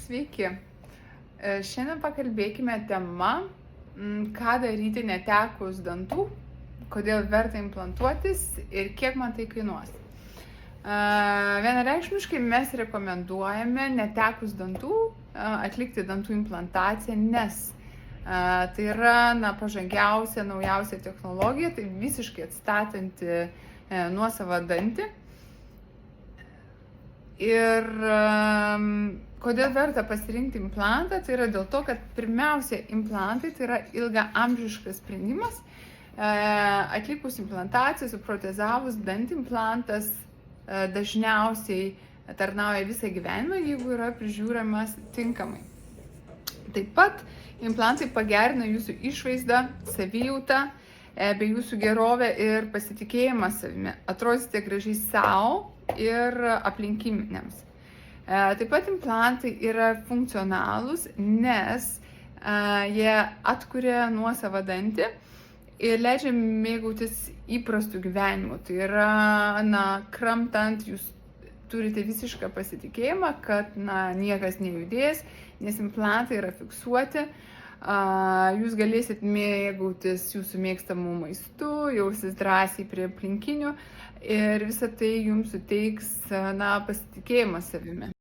Sveiki. Šiandien pakalbėkime tema, ką daryti netekus dantų, kodėl verta implantuotis ir kiek man tai kainuos. Vienareikšmiškai mes rekomenduojame netekus dantų atlikti dantų implantaciją, nes tai yra pažangiausia, naujausia technologija, tai visiškai atstatanti nuosavą dantį. Ir kodėl verta pasirinkti implantą, tai yra dėl to, kad pirmiausia, implantai tai yra ilgaamžiškas sprendimas. Atlikus implantaciją, suprotezavus dantį, implantas dažniausiai tarnauja visą gyvenimą, jeigu yra prižiūrimas tinkamai. Taip pat implantai pagerina jūsų išvaizdą, savijautą, bei jūsų gerovę ir pasitikėjimą savimi. Atrodysite gražiai savo ir aplinkiniams. Taip pat implantai yra funkcionalūs, nes jie atkuria nuosavą dantį ir leidžia mėgautis įprastų gyvenimų. Tai yra, kramtant, jūs turite visišką pasitikėjimą, kad niekas nejudės, nes implantai yra fiksuoti. Jūs galėsit mėgautis jūsų mėgstamų maistu, jausis drąsiai prie aplinkinių ir visą tai jums suteiks pasitikėjimą savimi.